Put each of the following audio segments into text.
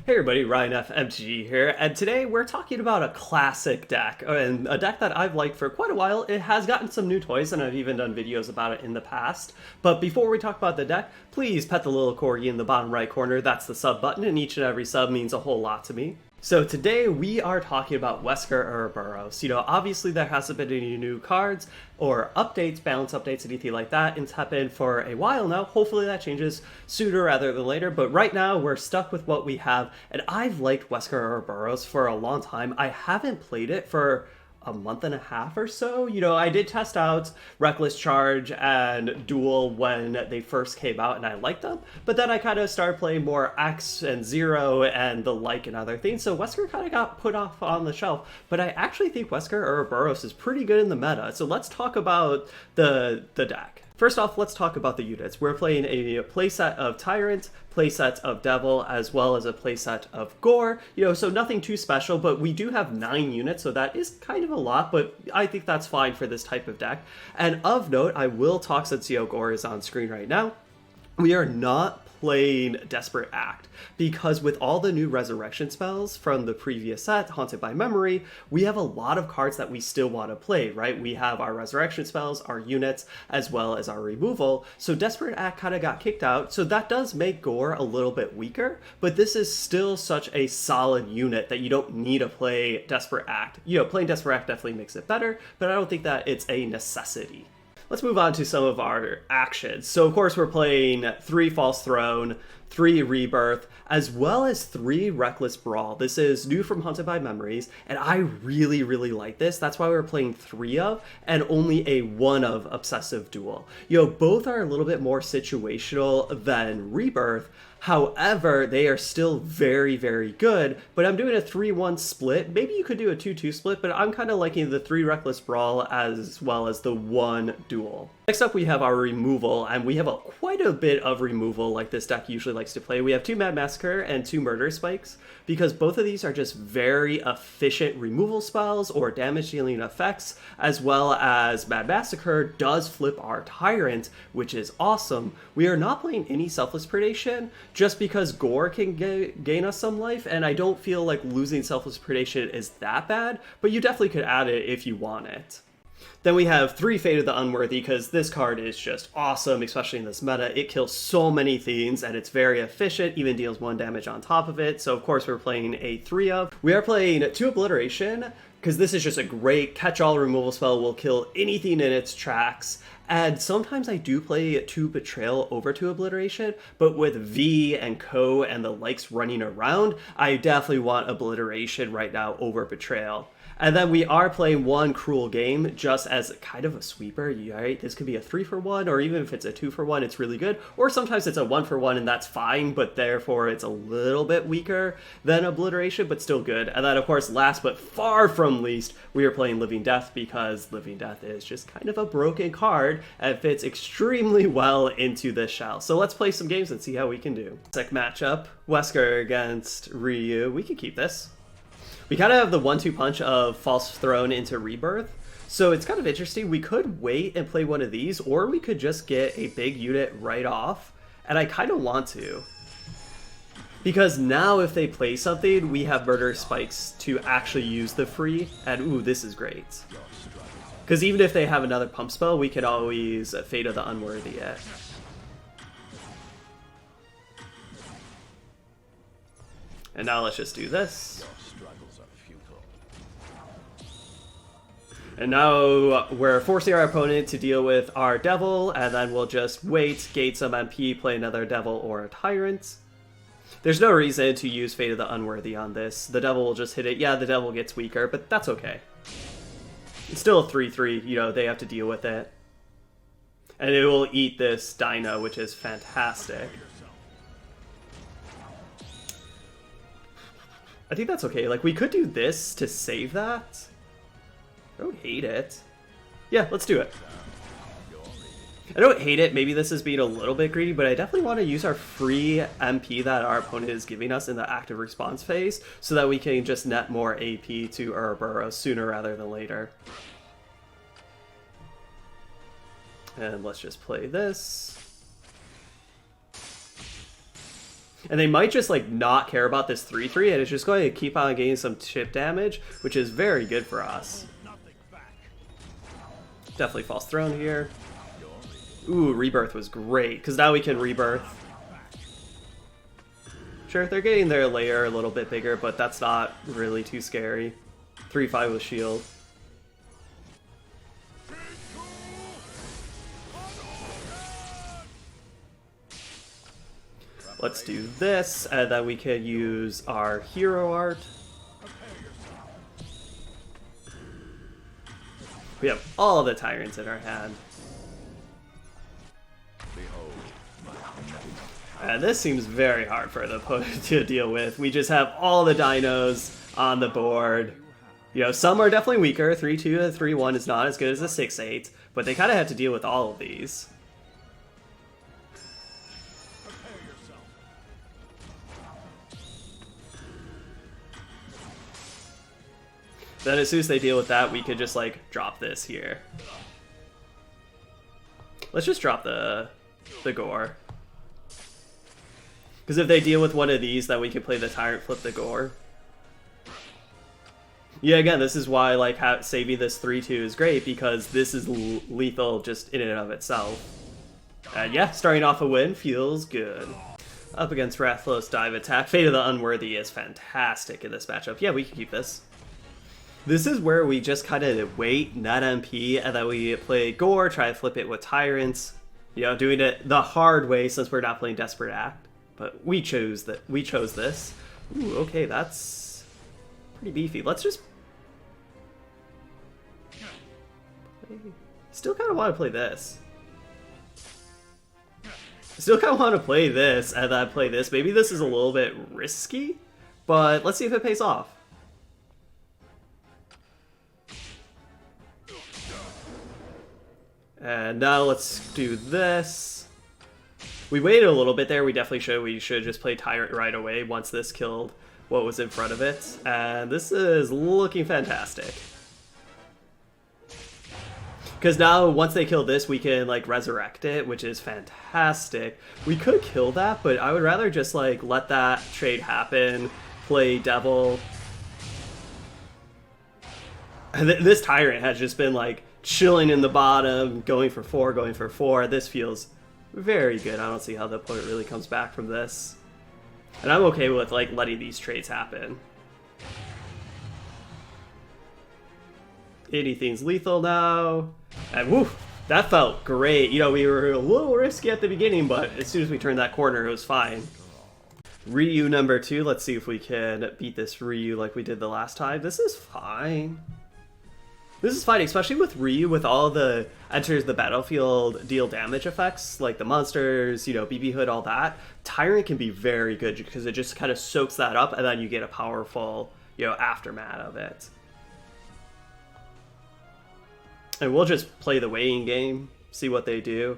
Hey everybody, Ryan FMG here, and today we're talking about a classic deck, and a deck that I've liked for quite a while. It has gotten some new toys, and I've even done videos about it in the past. But before we talk about the deck, please pet the little corgi in the bottom right corner. That's the sub button, and each and every sub means a whole lot to me. So today we are talking about Wesker Uroboros. Obviously there hasn't been any new cards or updates, balance updates, anything like that in Teppen for a while now. Hopefully that changes sooner rather than later, but right now we're stuck with what we have, and I've liked Wesker Uroboros for a long time. I haven't played it for a month and a half or so. I did test out Reckless Charge and Duel when they first came out, and I liked them. But then I kind of started playing more X and Zero and the like and other things. So Wesker kind of got put off on the shelf. But I actually think Wesker Uroboros is pretty good in the meta. So let's talk about the deck. First off, let's talk about the units. We're playing a playset of Tyrant, playset of Devil, as well as a playset of Gore. So nothing too special, but we do have 9 units, so that is kind of a lot, but I think that's fine for this type of deck. And of note, I will talk since Gore is on screen right now. We are not playing Desperate Act, because with all the new resurrection spells from the previous set, Haunted by Memory, we have a lot of cards that we still want to play, right? We have our resurrection spells, our units, as well as our removal. So Desperate Act kind of got kicked out, so that does make Gore a little bit weaker, but this is still such a solid unit that you don't need to play Desperate Act. Playing Desperate Act definitely makes it better, but I don't think that it's a necessity. Let's move on to some of our actions. So of course we're playing 3 False Throne, 3 Rebirth, as well as 3 Reckless Brawl. This is new from Haunted by Memories, and I really, really like this. That's why we're playing 3 of, and only a 1 of Obsessive Duel. Both are a little bit more situational than Rebirth. However, they are still very, very good, but I'm doing a 3-1 split. Maybe you could do a 2-2 split, but I'm kind of liking the 3 Reckless Brawl as well as the 1 Duel. Next up, we have our removal, and we have quite a bit of removal like this deck usually likes to play. We have 2 Mad Massacre and 2 Murder Spikes, because both of these are just very efficient removal spells or damage dealing effects, as well as Mad Massacre does flip our Tyrant, which is awesome. We are not playing any Selfless Predation, just because Gore can gain us some life, and I don't feel like losing Selfless Predation is that bad, but you definitely could add it if you want it. Then we have 3 Fate of the Unworthy, because this card is just awesome, especially in this meta. It kills so many things, and it's very efficient, even deals 1 damage on top of it. So of course we're playing a 3 of. We are playing 2 Obliteration, because this is just a great catch-all removal spell, will kill anything in its tracks. And sometimes I do play 2 Betrayal over 2 Obliteration, but with V and Co and the likes running around, I definitely want Obliteration right now over Betrayal. And then we are playing 1 Cruel Game just as kind of a sweeper, right? This could be a 3-for-1, or even if it's a 2-for-1, it's really good. Or sometimes it's a 1-for-1 and that's fine, but therefore it's a little bit weaker than Obliteration, but still good. And then of course, last but far from least, we are playing Living Death, because Living Death is just kind of a broken card and fits extremely well into this shell. So let's play some games and see how we can do. Sick matchup, Wesker against Ryu. We can keep this. We kind of have the 1-2 punch of False Throne into Rebirth, so it's kind of interesting. We could wait and play one of these, or we could just get a big unit right off, and I kind of want to. Because now if they play something, we have Murder Spikes to actually use the free, and ooh, this is great. Because even if they have another pump spell, we can always Fate of the Unworthy it. And now let's just do this. And now we're forcing our opponent to deal with our Devil, and then we'll just wait, gate some MP, play another Devil or a Tyrant. There's no reason to use Fate of the Unworthy on this. The Devil will just hit it. Yeah, the Devil gets weaker, but that's okay. It's still a 3-3, they have to deal with it. And it will eat this Dino, which is fantastic. I think that's okay. Like, we could do this to save that. I don't hate it. Yeah, let's do it. I don't hate it. Maybe this is being a little bit greedy, but I definitely want to use our free MP that our opponent is giving us in the active response phase so that we can just net more AP to Uroboros sooner rather than later. And let's just play this. And they might just like not care about this 3/3, and it's just going to keep on getting some chip damage, which is very good for us. Definitely false throne here. Ooh, rebirth was great, because now we can rebirth. Sure, they're getting their layer a little bit bigger, but that's not really too scary. 3/5 with shield. Let's do this, and then we can use our hero art. We have all the tyrants in our hand. And this seems very hard for the opponent to deal with. We just have all the dinos on the board. You know, some are definitely weaker. 3/2 and 3/1 is not as good as a 6/8, but they kind of have to deal with all of these. Then as soon as they deal with that, we could just like drop this here. Let's just drop the gore. Because if they deal with one of these, then we can play the Tyrant, flip the gore. Yeah, again, this is why like saving this 3/2 is great, because this is lethal just in and of itself. And yeah, starting off a win feels good. Up against Rathalos dive attack. Fate of the Unworthy is fantastic in this matchup. Yeah, we can keep this. This is where we just kind of wait, net MP, and then we play gore, try to flip it with Tyrants. You know, doing it the hard way since we're not playing Desperate Act. But we chose that. We chose this. Ooh, okay, that's pretty beefy. Let's just... Still kind of want to play this. Still kind of want to play this and then play this. Maybe this is a little bit risky, but let's see if it pays off. And now let's do this. We waited a little bit there. We definitely should. We should just play Tyrant right away once this killed what was in front of it. And this is looking fantastic. Because now, once they kill this, we can, like, resurrect it, which is fantastic. We could kill that, but I would rather just, like, let that trade happen, play Devil. And this Tyrant has just been, like, chilling in the bottom, going for 4, going for 4. This feels very good. I don't see how the opponent really comes back from this. And I'm okay with, like, letting these trades happen. Anything's lethal now. And woof, that felt great. You know, we were a little risky at the beginning, but as soon as we turned that corner, it was fine. Ryu number 2. Let's see if we can beat this Ryu like we did the last time. This is fine. This is fine, especially with Ryu, with all the enters the battlefield deal damage effects, like the monsters, you know, BB Hood, all that. Tyrant can be very good because it just kind of soaks that up, and then you get a powerful, you know, aftermath of it. And we'll just play the weighing game, see what they do.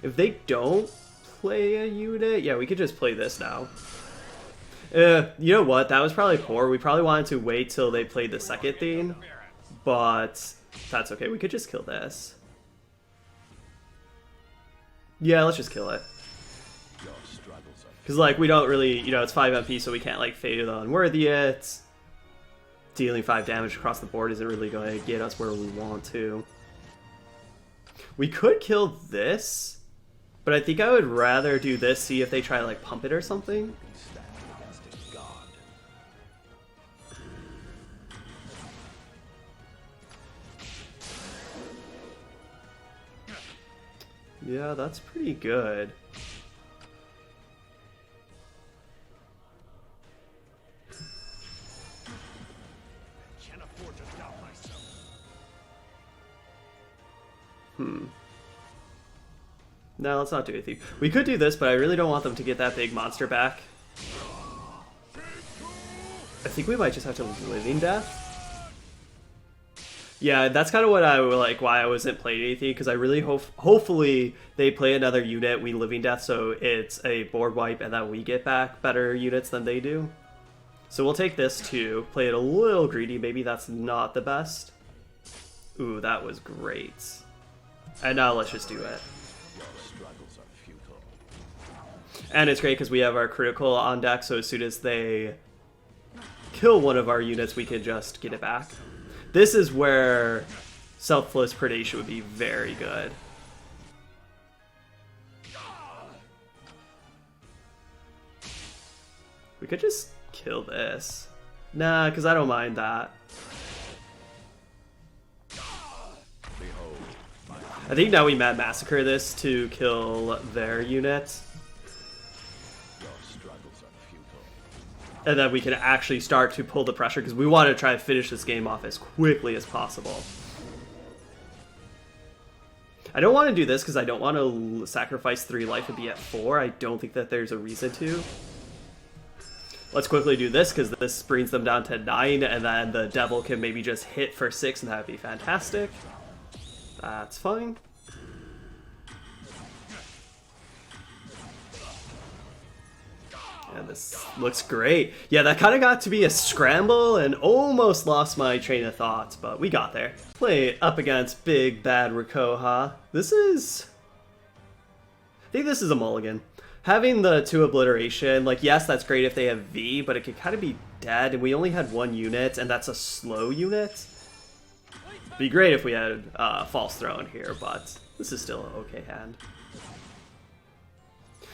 If they don't play a unit, yeah, we could just play this now. You know what? That was probably poor. We probably wanted to wait till they played the second theme, but that's okay. We could just kill this. Yeah, let's just kill it. Because, like, we don't really, you know, it's 5 MP, so we can't, like, Fate of the Unworthy it. Dealing 5 damage across the board isn't really going to get us where we want to. We could kill this, but I think I would rather do this, see if they try to, like, pump it or something. Yeah, that's pretty good. No, let's not do anything. We could do this, but I really don't want them to get that big monster back. I think we might just have to Living Death. Yeah, that's kind of what I like. Why I wasn't playing anything, because I really hopefully they play another unit, we Living Death, so it's a board wipe, and that we get back better units than they do. So we'll take this too. Play it a little greedy. Maybe that's not the best. Ooh, that was great. And now let's just do it. And it's great because we have our critical on deck, so as soon as they kill one of our units, we can just get it back. This is where selfless predation would be very good. We could just kill this. Nah, because I don't mind that. I think now we Mad Massacre this to kill their unit. And then we can actually start to pull the pressure because we want to try to finish this game off as quickly as possible. I don't want to do this because I don't want to sacrifice 3 life and be at 4. I don't think that there's a reason to. Let's quickly do this because this brings them down to 9, and then the devil can maybe just hit for 6, and that would be fantastic. That's fine. And this looks great. Yeah, that kind of got to be a scramble and almost lost my train of thought, but we got there. Play up against Big Bad Rikoha. This is... I think this is a mulligan. Having the 2 obliteration, like, yes, that's great if they have V, but it could kind of be dead, and we only had 1 unit, and that's a slow unit. Be great if we had False Throne here, but this is still an okay hand.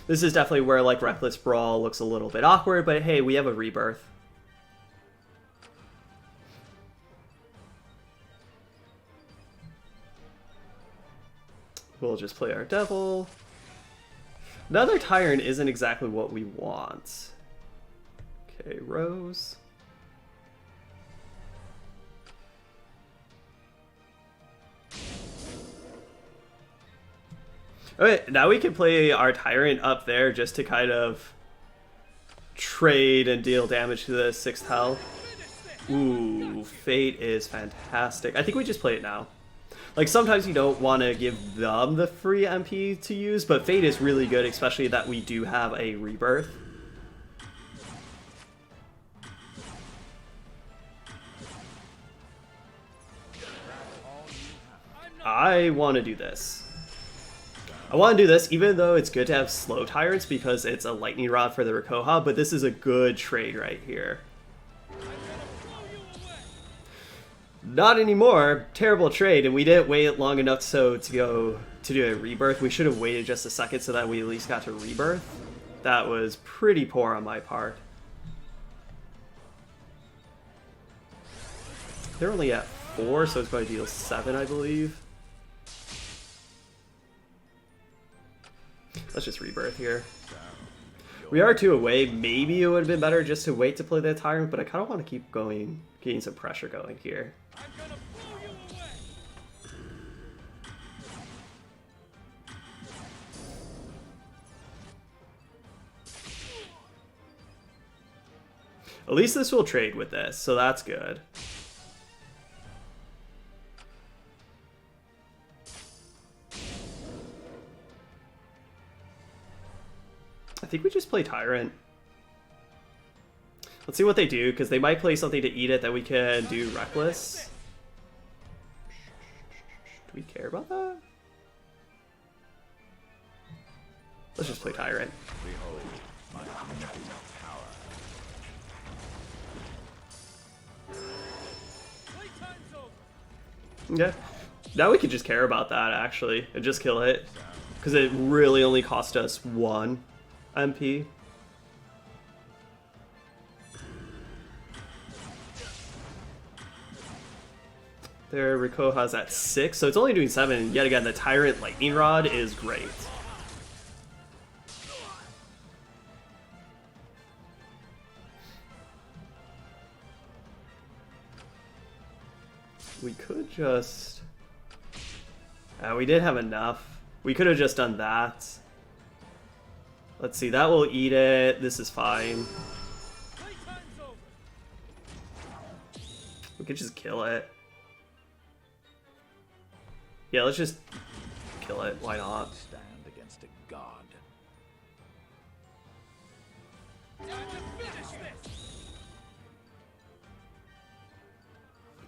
This is definitely where, like, Reckless Brawl looks a little bit awkward, but hey, we have a Rebirth. We'll just play our Devil. Another Tyrant isn't exactly what we want. Okay, Rose. Okay, now we can play our Tyrant up there just to kind of trade and deal damage to the 6th health. Ooh, Fate is fantastic. I think we just play it now. Like, sometimes you don't want to give them the free MP to use, but Fate is really good, especially that we do have a Rebirth. I want to do this. I want to do this, even though it's good to have slow Tyrants because it's a Lightning Rod for the Rikoha, but this is a good trade right here. Not anymore. Terrible trade, and we didn't wait long enough to do a Rebirth. We should have waited just a second so that we at least got to Rebirth. That was pretty poor on my part. They're only at 4, so it's going to deal 7, I believe. Let's just Rebirth here. We are 2 away. Maybe it would have been better just to wait to play the Tyrant, but I kind of want to keep going, getting some pressure going here. At least this will trade with this, so that's good. I think we just play Tyrant. Let's see what they do, because they might play something to eat it that we can do Reckless. Do we care about that? Let's just play Tyrant. Okay. Now we can just care about that, actually, and just kill it. Because it really only cost us 1 MP. Their Rikoha's at 6, so it's only doing 7. And yet again, the Tyrant Lightning Rod is great. We could just... we did have enough. We could have just done that. Let's see, that will eat it. This is fine. We could just kill it. Yeah, let's just kill it. Why not? Stand against a god.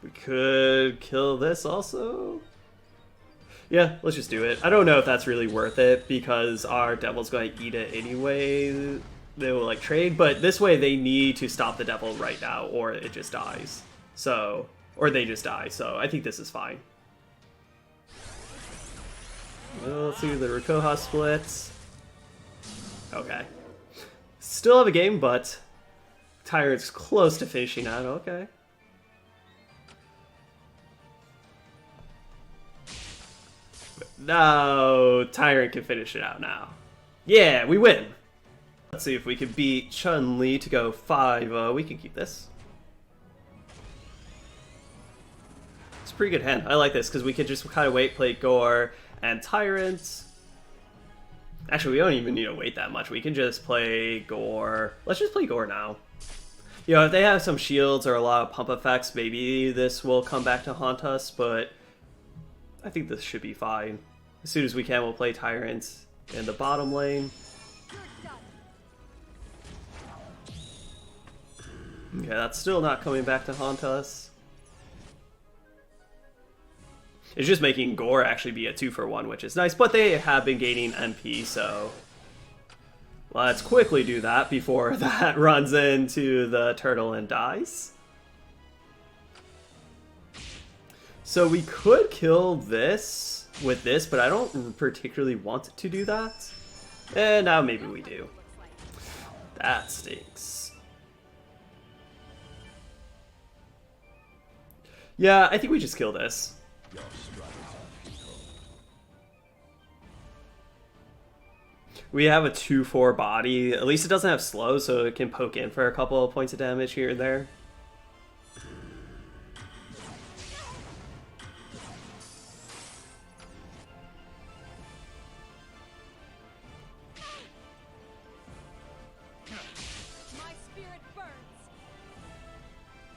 We could kill this also. Yeah, let's just do it. I don't know if that's really worth it because our devil's going to eat it anyway. They will like trade, but this way they need to stop the devil right now or it just dies. So, or they just die. So I think this is fine. Well, let's see the Rikoha splits. Okay. Still have a game, but Tyrant's close to finishing out. Okay. No, Tyrant can finish it out now. Yeah, we win. Let's see if we can beat Chun-Li to go 5-0. We can keep this. It's a pretty good hand. I like this because we can just kind of wait, play Gore and Tyrant. Actually, we don't even need to wait that much. We can just play Gore. Let's just play Gore now. You know, if they have some shields or a lot of pump effects, maybe this will come back to haunt us, but I think this should be fine. As soon as we can, we'll play Tyrant in the bottom lane. Okay, that's still not coming back to haunt us. It's just making Gore actually be a 2-for-1, which is nice, but they have been gaining MP, so let's quickly do that before that runs into the turtle and dies. So we could kill this with this, but I don't particularly want to do that. And now maybe we do. That stinks. Yeah, I think we just kill this. We have a 2-4 body. At least it doesn't have slow, so it can poke in for a couple of points of damage here and there.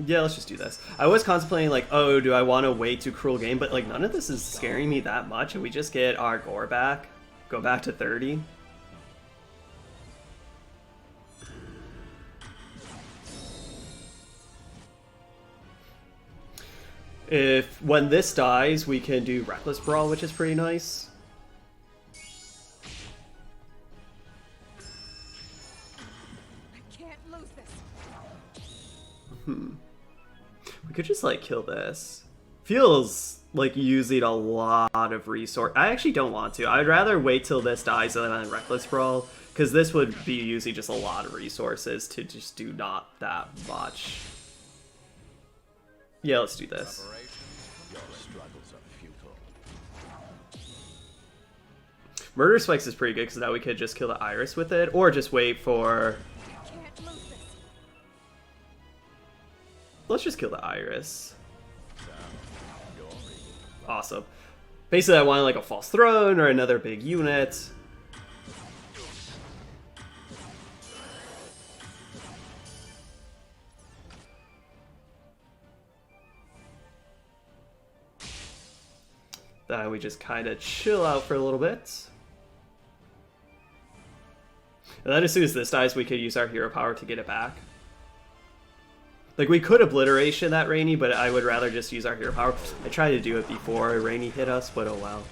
Yeah, let's just do this. I was contemplating like, oh, do I want to wait to Cruel Game? But like none of this is scaring me that much, and we just get our Gore back. Go back to 30. When this dies, we can do Reckless Brawl, which is pretty nice. I can't lose this. We could just like kill this. Feels like using a lot of resource. I actually don't want to. I'd rather wait till this dies than on Reckless Brawl, because this would be using just a lot of resources to just do not that much. Yeah, let's do this. Murder Spikes is pretty good because now we could just kill the Iris with it, or just wait for... Let's just kill the Iris. Awesome. Basically, I wanted like a False Throne or another big unit. Then we just kind of chill out for a little bit. And then as soon as this dies, we could use our hero power to get it back. Like, we could Obliteration that Rainy, but I would rather just use our hero power. I tried to do it before Rainy hit us, but oh well.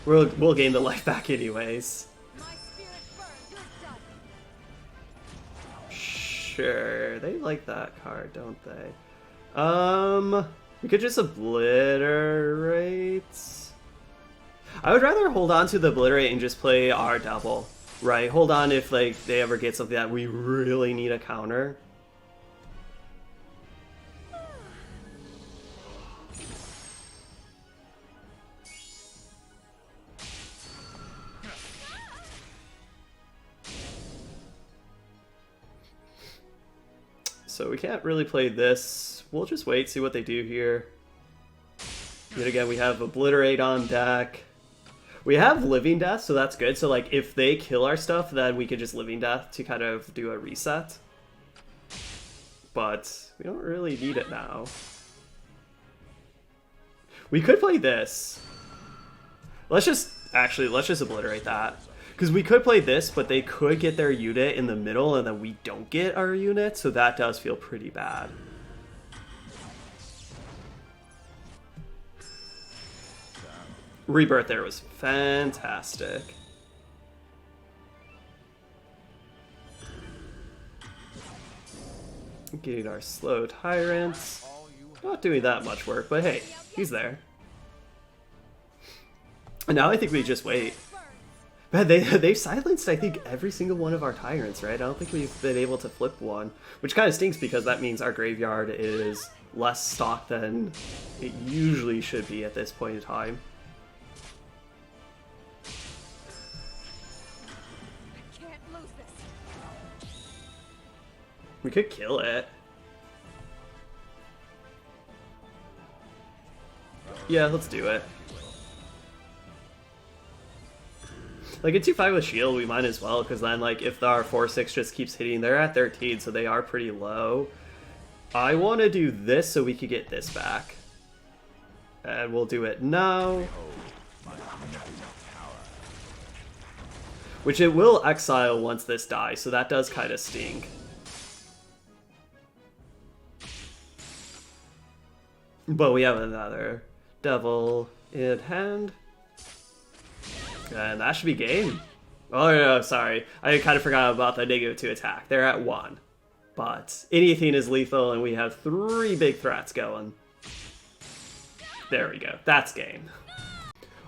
We'll gain the life back anyways. Sure, they like that card, don't they? We could just Obliterate. I would rather hold on to the Obliterate and just play our double. Right, hold on if like they ever get something that we really need a counter. So we can't really play this. We'll just wait, see what they do here. Yet again, we have Obliterate on deck. We have Living Death, so that's good. So like, if they kill our stuff, then we can just Living Death to kind of do a reset. But we don't really need it now. We could play this. Let's just Obliterate that. Because we could play this, but they could get their unit in the middle, and then we don't get our unit, so that does feel pretty bad. Rebirth there was fantastic. Getting our slow tyrants. Not doing that much work, but hey, he's there. And now I think we just wait. Man, they've silenced, I think, every single one of our tyrants, right? I don't think we've been able to flip one, which kind of stinks because that means our graveyard is less stocked than it usually should be at this point in time. I can't lose this. We could kill it. Yeah, let's do it. Like, a 2-5 with shield, we might as well, because then, like, if our 4-6 just keeps hitting, they're at 13, so they are pretty low. I want to do this so we could get this back. And we'll do it now. Which it will exile once this dies, so that does kind of stink. But we have another devil in hand. And that should be game. Oh no, sorry. I kind of forgot about the -2 attack. They're at 1. But anything is lethal and we have 3 big threats going. There we go. That's game.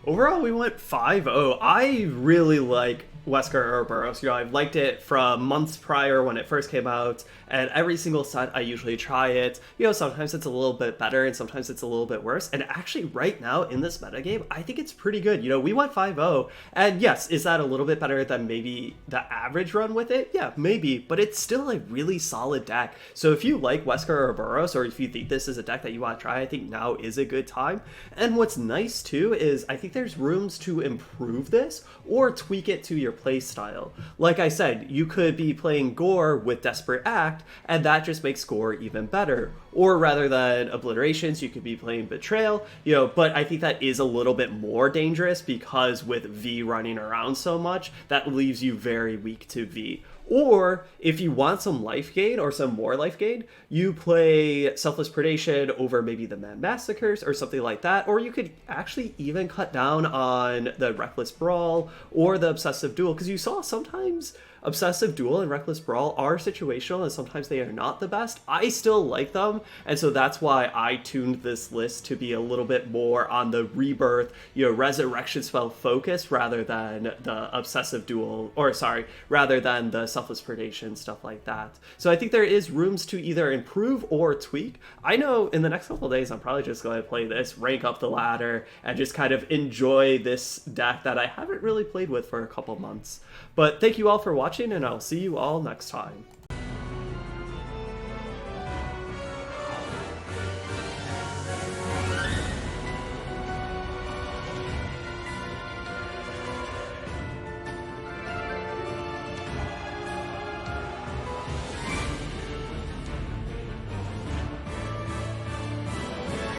Overall, we went 5-0. I really like Wesker Uroboros. You know, I've liked it from months prior when it first came out, and every single set I usually try it. You know, sometimes it's a little bit better and sometimes it's a little bit worse. And actually, right now in this metagame, I think it's pretty good. You know, we went 5-0, and yes, is that a little bit better than maybe the average run with it? Yeah, maybe, but it's still a really solid deck. So if you like Wesker Uroboros, or if you think this is a deck that you want to try, I think now is a good time. And what's nice too is I think there's rooms to improve this or tweak it to your play style. Like I said, you could be playing Gore with Desperate Act, and that just makes Gore even better. Or rather than Obliterations, you could be playing Betrayal, you know, but I think that is a little bit more dangerous because with V running around so much, that leaves you very weak to V. Or if you want some life gain or some more life gain, you play Selfless Predation over maybe the Mad Massacres or something like that. Or you could actually even cut down on the Reckless Brawl or the Obsessive Duel, because you saw sometimes Obsessive Duel and Reckless Brawl are situational and sometimes they are not the best. I still like them, and so that's why I tuned this list to be a little bit more on the Rebirth, you know, Resurrection spell focus rather than the Obsessive Duel, or sorry, rather than the Selfless Predation, stuff like that. So I think there is rooms to either improve or tweak. I know in the next couple of days I'm probably just going to play this, rank up the ladder, and just kind of enjoy this deck that I haven't really played with for a couple months. But thank you all for watching, and I'll see you all next time.